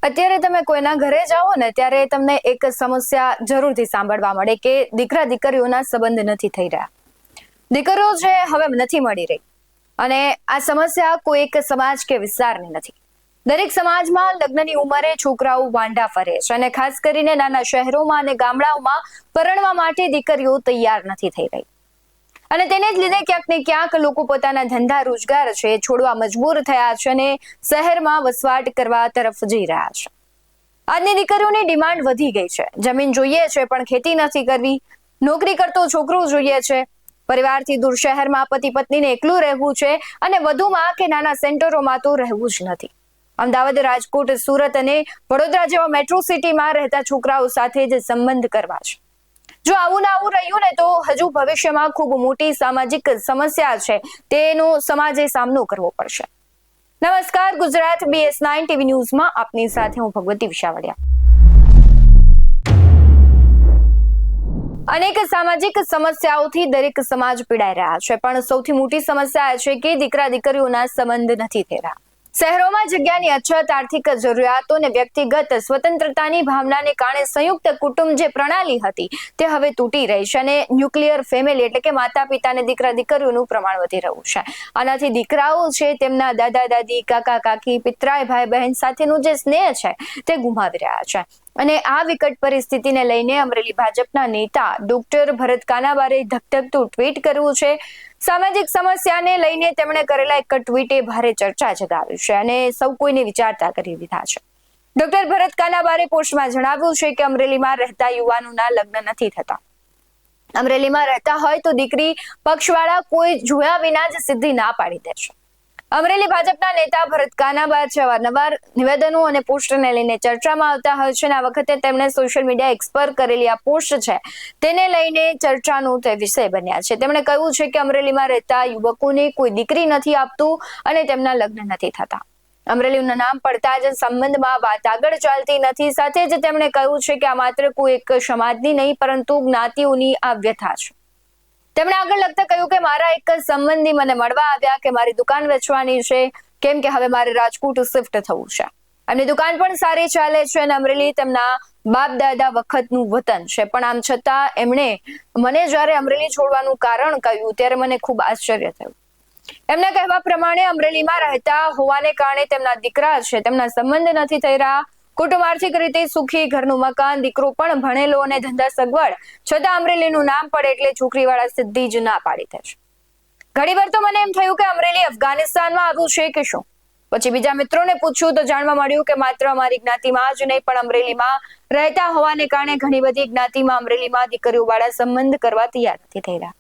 અત્યારે તમે કોઈના ઘરે જાઓ ને ત્યારે તમને એક સમસ્યા જરૂરથી સાંભળવા મળે કે દીકરા દીકરીઓના સંબંધ નથી થઈ રહ્યા. દીકરીઓ છે હવે નથી મળી રહી. અને આ સમસ્યા કોઈ એક સમાજ કે વિસ્તારની નથી. દરેક સમાજમાં લગ્નની ઉંમરે છોકરાઓ વાંઢા ફરે છે અને ખાસ કરીને નાના શહેરોમાં અને ગામડાઓમાં પરણવા માટે દીકરીઓ તૈયાર નથી થઈ રહી. અને તેને જ લીધે ક્યાંક ને ક્યાંક લોકો પોતાના ધંધા રોજગાર છે છોડવા મજબૂર થયા છે અને શહેરમાં વસવાટ કરવા તરફ જઈ રહ્યા છે. આજની દીકરીઓની ડિમાન્ડ વધી ગઈ છે. જમીન જોઈએ છે પણ ખેતી નથી કરવી. નોકરી કરતો છોકરો જોઈએ છે. પરિવારથી દૂર શહેરમાં પતિ પત્નીને એકલું રહેવું છે અને વધુમાં કે નાના સેન્ટરોમાં તો રહેવું જ નથી. અમદાવાદ, રાજકોટ, સુરત અને વડોદરા જેવા મેટ્રો સિટીમાં રહેતા છોકરાઓ સાથે જ સંબંધ કરવા છે. જો આવું ના આવું રહ્યું ને તો હજુ ભવિષ્યમાં ખૂબ મોટી સામાજિક સમસ્યા છે તેનો સમાજે સામનો કરવો પડશે. નમસ્કાર, ગુજરાત BS9 TV ન્યૂઝમાં આપની સાથે હું ભગવતી વિશાવડિયા. અનેક સામાજિક સમસ્યાઓથી દરેક સમાજ પીડાઈ રહ્યા છે, પણ સૌથી મોટી સમસ્યા છે કે દીકરા દીકરીઓના સંબંધ નથી થઈ રહ્યા. શહેરોમાં જગ્યાની અછત, આર્થિક જરૂરિયાતો અને વ્યક્તિગત સ્વતંત્રતાની ભાવનાને કારણે સંયુક્ત કુટુંબ જે પ્રણાલી હતી તે હવે તૂટી રહી છે અને ન્યુક્લિયર ફેમિલી એટલે કે માતા પિતા અને દીકરા દીકરીઓનું પ્રમાણ વધી રહ્યું છે. આનાથી દીકરાઓ છે તેમના દાદા દાદી, કાકા કાકી, પિતરાઈ ભાઈ બહેન સાથેનું જે સ્નેહ છે તે ગુમાવી રહ્યા છે. અને આ વિકટ પરિસ્થિતિને લઈને અમરેલી ભાજપના નેતા ડોક્ટર ભરત કાનાબારે ધકધકતું ટ્વીટ કર્યું છે. સામાજિક સમસ્યાને લઈને તેમણે કરેલા એક ટ્વીટે ભારે ચર્ચા જગાવી છે અને સૌ કોઈને વિચારતા કરી દીધા છે. ડોક્ટર ભરત કાનાબારે પોસ્ટમાં જણાવ્યું છે કે અમરેલીમાં રહેતા યુવાનોના લગ્ન નથી થતા. અમરેલીમાં રહેતા હોય તો દીકરી પક્ષવાળા કોઈ જોયા વિના જ સીધી ના પાડી દે છે. અમરેલી ભાજપના નેતા ભરત કાનાબા અવારનવાર નિવેદનો અને પોસ્ટને લઈને ચર્ચામાં આવતા હોય છે અને આ વખતે તેમણે સોશિયલ મીડિયા એક્સ પર કરેલી આ પોસ્ટ છે તેને લઈને ચર્ચાનો તે વિષય બન્યા છે. તેમણે કહ્યું છે કે અમરેલીમાં રહેતા યુવકોને કોઈ દીકરી નથી આપતું અને તેમના લગ્ન નથી થતા. અમરેલીનું નામ પડતા જ સંબંધમાં વાત આગળ ચાલતી નથી. સાથે જ તેમણે કહ્યું છે કે આ માત્ર કોઈ એક સમાજની નહીં પરંતુ જ્ઞાતિઓની આ વ્યથા છે. તેમણે આગળ લખતા કહ્યું કે મારા એક સંબંધી મને મળવા આવ્યા કે મારી દુકાન વેચવાની છે કેમ કે હવે મારે રાજકોટ શિફ્ટ થવું છે. એમની દુકાન પણ સારી ચાલે છે અને અમરેલી તેમના બાપ દાદા વખતનું વતન છે, પણ આમ છતાં એમણે મને જ્યારે અમરેલી છોડવાનું કારણ કહ્યું ત્યારે મને ખૂબ આશ્ચર્ય થયું. એમના કહેવા પ્રમાણે અમરેલીમાં રહેતા હોવાને કારણે તેમના દીકરા છે તેમના સંબંધ નથી થઈ રહ્યા. કુટુંબ આર્થિક રીતે સુખી, ઘરનું મકાન, દીકરો પણ ભણેલો અને ધંધા સગવડ, છતાં અમરેલીનું નામ પડે એટલે છોકરીવાળા સીધી જ ના પાડી દે છે. ઘણીવાર તો મને એમ થયું કે અમરેલી અફઘાનિસ્તાનમાં આવ્યું છે કે શું. પછી બીજા મિત્રોને પૂછ્યું તો જાણવા મળ્યું કે માત્ર અમારી જ્ઞાતિમાં જ નહીં પણ અમરેલીમાં રહેતા હોવાને કારણે ઘણી બધી જ્ઞાતિમાં અમરેલીમાં દીકરીઓવાળા સંબંધ કરવા તૈયાર નથી થઈ રહ્યા.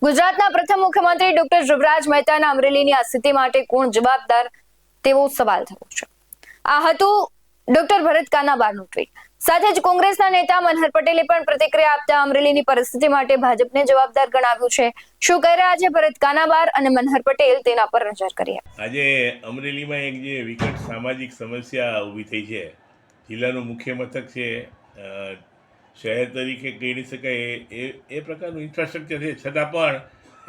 ગુજરાતના પ્રથમ મુખ્યમંત્રી ડોક્ટર યુવરાજ મહેતાના અમરેલીની આ સ્થિતિ માટે કોણ જવાબદાર તેવો સવાલ થયો છે. આ હતું ડોક્ટર ભરત કાનાબાનું ટ્વીટ. સાથે જ કોંગ્રેસના નેતા મનહર પટેલે પણ પ્રતિક્રિયા આપતા અમરેલીની પરિસ્થિતિ માટે ભાજપને જવાબદાર ગણાવ્યું છે. શું કહી રહ્યા છે ભરત કાનાબાર અને મનહર પટેલ તેના પર નજર કરીએ. આજે અમરેલીમાં એક જે વિકટ સામાજિક સમસ્યા ઊભી થઈ છે, જિલ્લાનું મુખ્ય મથક છે, શહેર તરીકે કહી શકાય એ પ્રકારનું ઇન્ફ્રાસ્ટ્રક્ચર છે, છતાં પણ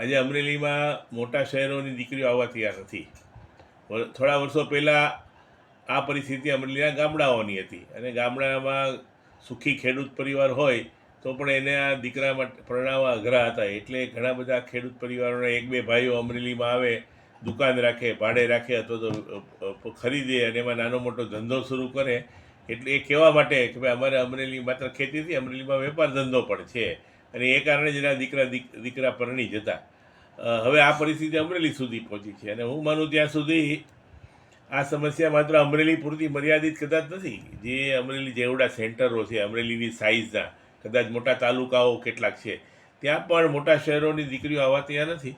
આજે અમરેલીમાં મોટા શહેરોની દીકરીઓ આવવા તૈયાર નથી. થોડા વર્ષો પહેલાં આ પરિસ્થિતિ અમરેલીના ગામડાઓની હતી અને ગામડામાં સુખી ખેડૂત પરિવાર હોય તો પણ એને આ દીકરા માટે પરણાવવા અઘરા હતા. એટલે ઘણા બધા ખેડૂત પરિવારોના એક બે ભાઈઓ અમરેલીમાં આવે, દુકાન રાખે, ભાડે રાખે અથવા તો ખરીદે અને એમાં નાનો મોટો ધંધો શરૂ કરે. એટલે એ કહેવા માટે કે ભાઈ અમારે અમરેલી માત્ર ખેતીથી અમરેલીમાં વેપાર ધંધો પણ છે અને એ કારણે જ એના દીકરા પરણી જતા. હવે આ પરિસ્થિતિ અમરેલી સુધી પહોંચી છે અને હું માનું ત્યાં સુધી આ સમસ્યા માત્ર અમરેલી પૂરતી મર્યાદિત કદાચ નથી. જે અમરેલી જેવડા સેન્ટરો છે, અમરેલીની સાઇઝના કદાચ મોટા તાલુકાઓ કેટલાક છે, ત્યાં પણ મોટા શહેરોની દીકરીઓ આવવા તૈયાર નથી.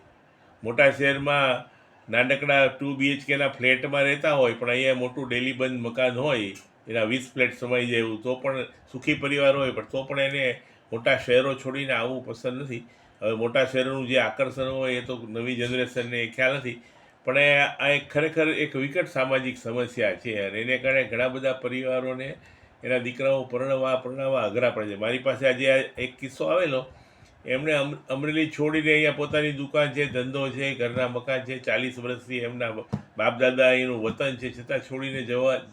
મોટા શહેરમાં નાનકડા 2 BHKના ફ્લેટમાં રહેતા હોય પણ અહીંયા મોટું ડેલી બંધ મકાન હોય, એના 20 ફ્લેટ સમાઈ જાય એવું, તો પણ સુખી પરિવાર હોય પણ તો પણ એને મોટા શહેરો છોડીને આવવું પસંદ નથી. હવે મોટા શહેરોનું જે આકર્ષણ હોય એ તો નવી જનરેશનને ખ્યાલ નથી, પણ આ એક ખરેખર એક વિકટ સામાજિક સમસ્યા છે અને એને કારણે ઘણા બધા પરિવારોને એના દીકરાઓ પરણાવવા અઘરા પડે છે. મારી પાસે આજે એક કિસ્સો આવેલો એમણે અમરેલી છોડીને અહીંયા પોતાની દુકાન છે, ધંધો છે, ઘરના મકાન છે, 40 વર્ષથી એમના બાપ દાદા એનું વતન છે, છતાં છોડીને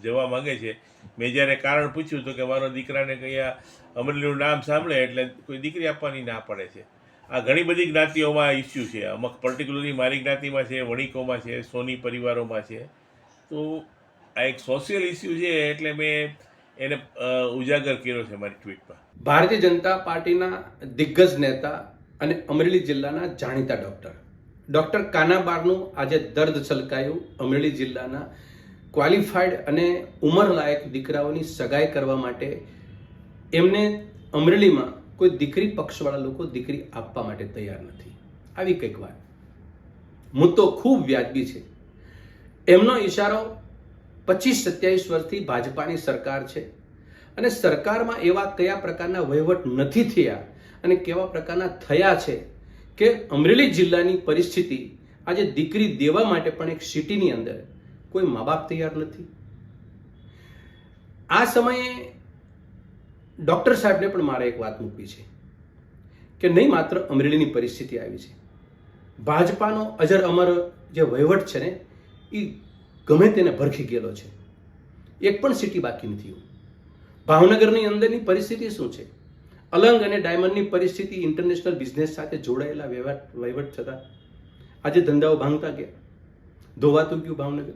જવા માંગે છે. મેં જ્યારે કારણ પૂછ્યું તો કે મારો દીકરાને અહીંયા અમરેલીનું નામ સાંભળે એટલે કોઈ દીકરી આપવાની ના પડે છે. આ ઘણી બધી જ્ઞાતિઓમાં ઇસ્યુ છે. અમુક પર્ટિક્યુલરલી મારી જ્ઞાતિમાં છે, વણિકોમાં છે, સોની પરિવારોમાં છે. તો આ એક સોશિયલ ઇસ્યુ છે એટલે મેં એને ઉજાગર કર્યો છે મારી ટ્વીટમાં. ભારતીય જનતા પાર્ટીના દિગ્ગજ નેતા અને અમરેલી જિલ્લાના જાણીતા ડૉક્ટર કાનાબારનું આજે દર્દ છલકાયું. અમરેલી જિલ્લાના ક્વોલિફાઈડ અને ઉંમરલાયક દીકરાઓની સગાઈ કરવા માટે એમને અમરેલીમાં કોઈ દીકરી પક્ષવાળા લોકો દીકરી આપવા માટે તૈયાર નથી. આવી કંઈક વાત. મુદ્દો ખૂબ વ્યાજબી છે. એમનો ઈશારો 25-27 વર્ષથી ભાજપાની સરકાર છે અને સરકારમાં એવા કયા પ્રકારના વહીવટ નથી થયા અને કેવા પ્રકારના થયા છે કે અમરેલી જિલ્લાની પરિસ્થિતિ આજે દીકરી દેવા માટે પણ એક સિટીની અંદર કોઈ મા બાપ તૈયાર નથી. આ સમયે ડૉક્ટર સાહેબને પણ મારે એક વાત મૂકવી છે કે નહીં માત્ર અમરેલીની પરિસ્થિતિ આવી છે, ભાજપાનો અજર અમર જે વહીવટ છે ને એ ગમે તેને ભરખી ગયેલો છે. એક પણ સિટી બાકી નથી. ભાવનગરની અંદરની પરિસ્થિતિ શું છે? અલંગ અને ડાયમંડની પરિસ્થિતિ ઇન્ટરનેશનલ બિઝનેસ સાથે જોડાયેલા વહીવટ થતા આજે ધંધાઓ ભાંગતા ગયા, ધોવાતું ગયું ભાવનગર.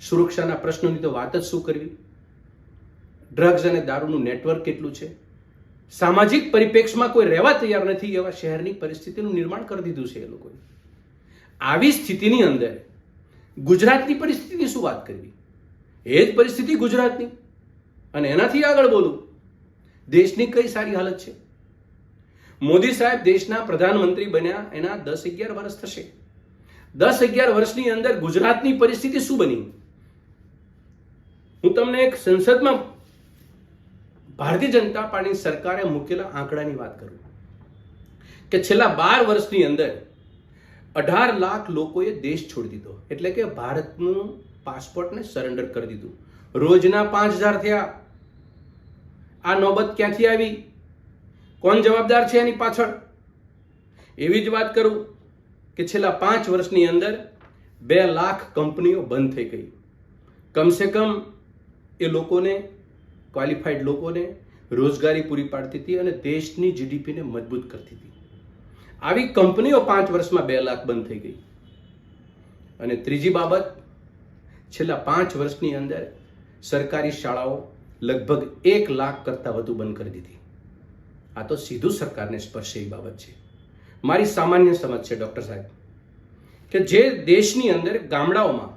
સુરક્ષાના પ્રશ્નોની તો વાત જ શું કરવી. ડ્રગ્સ અને દારૂનું નેટવર્ક કેટલું છે. સામાજિક પરિપ્રેક્ષમાં કોઈ રહેવા તૈયાર નથી એવા શહેરની પરિસ્થિતિનું નિર્માણ કરી દીધું છે એ લોકોએ. આવી સ્થિતિની અંદર ગુજરાતની પરિસ્થિતિની શું વાત કરવી? એ જ પરિસ્થિતિ ગુજરાતની અને એનાથી આગળ બોલું. દેશની કઈ સારી હાલત છે. મોદી સાહેબ દેશના પ્રધાનમંત્રી બન્યા એના 10-11 વર્ષ થશે. 10-11 વર્ષની અંદર ગુજરાતની પરિસ્થિતિ શું બની? હું તમને એક સંસદમાં ભારતીય જનતા પાર્ટી સરકારે મૂકેલા આંકડાની વાત કરું કે છેલ્લા 12 વર્ષની અંદર 18 લાખ લોકોએ દેશ છોડી દીધો, એટલે કે ભારતનું પાસપોર્ટને સરેન્ડર કરી દીધું. રોજના 5000 થયા. આ નોબત ક્યાંથી આવી? કોણ જવાબદાર છે એની પાછળ? એવી જ વાત કરું કે છેલ્લા 5 વર્ષની અંદર 2 લાખ કંપનીઓ બંધ થઈ ગઈ. કમસે કમ એ લોકોને, ક્વોલિફાઈડ લોકોને રોજગારી પૂરી પાડતી હતી અને દેશની જીડીપીને મજબૂત કરતી હતી. આવી કંપનીઓ 5 વર્ષમાં 2 લાખ બંધ થઈ ગઈ. અને ત્રીજી બાબત, છેલ્લા 5 વર્ષની અંદર સરકારી શાળાઓ લગભગ 1 લાખ કરતાં વધુ બંધ કરી દીધી. આ તો સીધું સરકારને સ્પર્શે એવી બાબત છે. મારી સામાન્ય સમજ છે ડૉક્ટર સાહેબ કે જે દેશની અંદર ગામડાઓમાં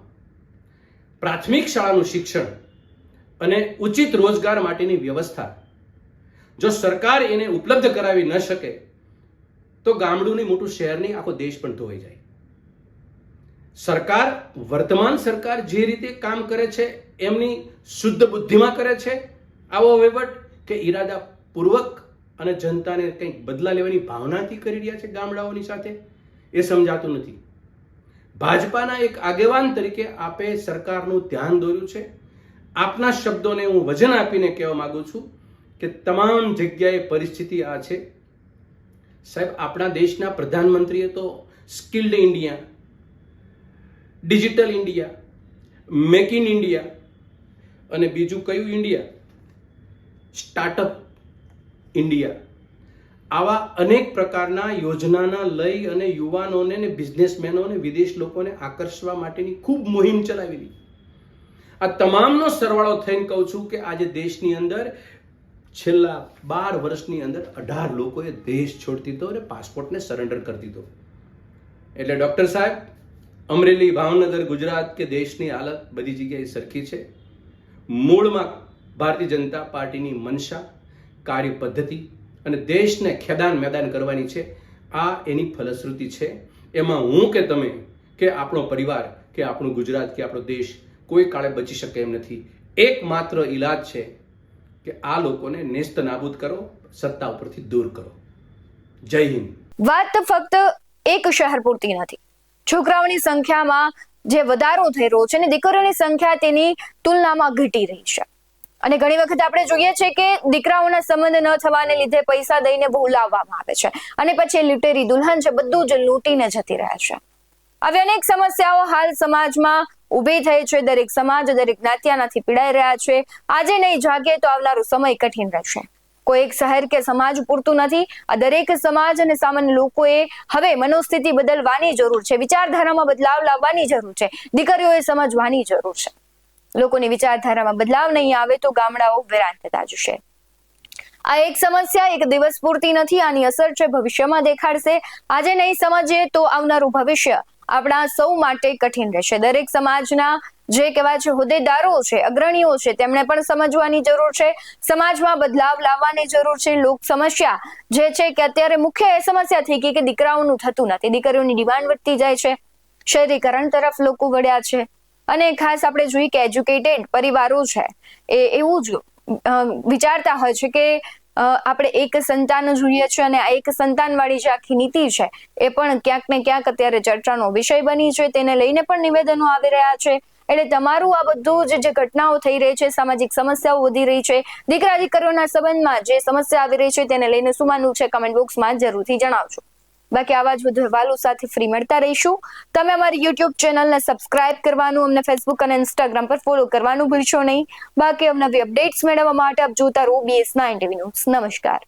પ્રાથમિક શાળાનું શિક્ષણ અને ઉચિત રોજગાર માટેની વ્યવસ્થા જો સરકાર એને ઉપલબ્ધ કરાવી ન શકે તો ગામડુંની મોટું શહેરની આખો દેશ પણ ધોવાઈ જાય. સરકાર, વર્તમાન સરકાર જે રીતે કામ કરે છે એમની શુદ્ધ બુદ્ધિમાં કરે છે આવો વહીવટ કે ઈરાદાપૂર્વક અને જનતાને કંઈક બદલા લેવાની ભાવનાથી કરી રહ્યા છે ગામડાઓની સાથે, એ સમજાતું નથી. ભાજપાના એક આગેવાન તરીકે આપે સરકારનું ધ્યાન દોર્યું છે. આપના શબ્દોને હું વજન આપીને કહેવા માંગુ છું કે તમામ જગ્યાએ પરિસ્થિતિ આ છે. સાહેબ, આપણા દેશના પ્રધાનમંત્રીએ તો skilled India, digital India, make in India અને બીજું કયું ઇન્ડિયા, સ્ટાર્ટઅપ ઇન્ડિયા, આવા અનેક પ્રકારના યોજનાના લઈ અને યુવાનોને ને બિઝનેસમેનોને, વિદેશ લોકોને આકર્ષવા માટેની ખૂબ મુહિમ ચલાવેલી. આ તમામનો સરવાળો થઈને કહું છું કે આજે દેશની અંદર છેલ્લા 12 વર્ષની અંદર 18 લોકોએ દેશ છોડી દીધો અને પાસપોર્ટને સરેન્ડર કરી દીધો. એટલે ડૉક્ટર સાહેબ, અમરેલી, ભાવનગર, ગુજરાત કે દેશની હાલત બધી જગ્યાએ સરખી છે. મૂળમાં ભારતીય જનતા પાર્ટીની મનસા, કાર્ય પદ્ધતિ અને દેશને ખેદાન મેદાન કરવાની છે. આ એની ફલશ્રુતિ છે. એમાં હું કે તમે કે આપણો પરિવાર કે આપણું ગુજરાત કે આપણો દેશ કોઈ કાળે બચી શકે એમ નથી. એકમાત્ર ઈલાજ છે કે આ લોકોને નેસ્ત નાબૂદ કરો, સત્તા ઉપરથી દૂર કરો. જય હિન્દ. વાત ફક્ત એક શહેર પૂરતી નથી. છોકરાઓની સંખ્યામાં જે વધારો થઈ રહ્યો છે અને દીકરીઓની સંખ્યા તેની તુલનામાં ઘટી રહી છે. અને ઘણી વખત આપણે જોઈએ છે કે દીકરાઓના સંબંધ ન થવાને લીધે પૈસા દઈને બોલાવવામાં આવે છે અને પછી લૂંટેરી દુલ્હન છે બધું જ લૂંટીને જતી રહે છે. આવી અનેક સમસ્યાઓ હાલ સમાજમાં ઊભી થઈ છે. દરેક સમાજ દરેક જ્ઞાતિયાનાથી પીડાઈ રહ્યા છે. આજે નહીં જાગે તો આવનારો સમય કઠિન રહેશે. કોઈ એક શહેર કે સમાજ પૂરતું નથી. આ દરેક સમાજ અને સામાન્ય લોકોએ હવે મનોસ્થિતિ બદલવાની જરૂર છે. વિચારધારામાં બદલાવ લાવવાની જરૂર છે. દીકરીઓએ સમજવાની જરૂર છે. લોકોની વિચારધારામાં બદલાવ નહીં આવે તો ગામડાઓ વેરાન થતા જશે. આ એક સમસ્યા એક દિવસ પૂરતી નથી. આની અસર છે ભવિષ્યમાં દેખાડશે. આજે નહીં સમજીએ તો આવનારું ભવિષ્ય આપણા સૌ માટે કઠિન રહેશે. દરેક સમાજના જે કહેવાય છે હોદ્દેદારો છે, અગ્રણીઓ છે, તેમણે પણ સમજવાની જરૂર છે. સમાજમાં બદલાવ લાવવાની જરૂર છે. લોક સમસ્યા જે છે કે અત્યારે મુખ્ય એ સમસ્યા થઈ ગઈ કે દીકરાઓનું થતું નથી. દીકરીઓની ડિમાન્ડ વધતી જાય છે. શહેરીકરણ તરફ લોકો વળ્યા છે અને ખાસ આપણે જોઈએ કે એજ્યુકેટેડ પરિવારો છે એ એવું જ વિચારતા હોય છે કે આપણે એક સંતાન જોઈએ છે અને આ એક સંતાન વાળી જે આખી નીતિ છે એ પણ ક્યાંક ને ક્યાંક અત્યારે ચર્ચાનો વિષય બની છે. તેને લઈને પણ નિવેદનો આવી રહ્યા છે. એટલે તમારું આ બધું જે ઘટનાઓ થઈ રહી છે, સામાજિક સમસ્યાઓ વધી રહી છે, દીકરા દીકરીઓના સંબંધમાં જે સમસ્યા આવી રહી છે તેને લઈને શું માનવું છે કમેન્ટ બોક્સમાં જરૂરથી જણાવજો. બાકી આવા જ વધુ અહેવાલો સાથે ફ્રી મળતા રહીશું. તમે અમારી યુટ્યુબ ચેનલને સબસ્ક્રાઇબ કરવાનું, અમને ફેસબુક અને ઇન્સ્ટાગ્રામ પર ફોલો કરવાનું ભૂલશો નહીં. બાકી અમને અપડેટ્સ મેળવવા માટે આપ જોતા રહો BS9 TV ન્યૂઝ. નમસ્કાર.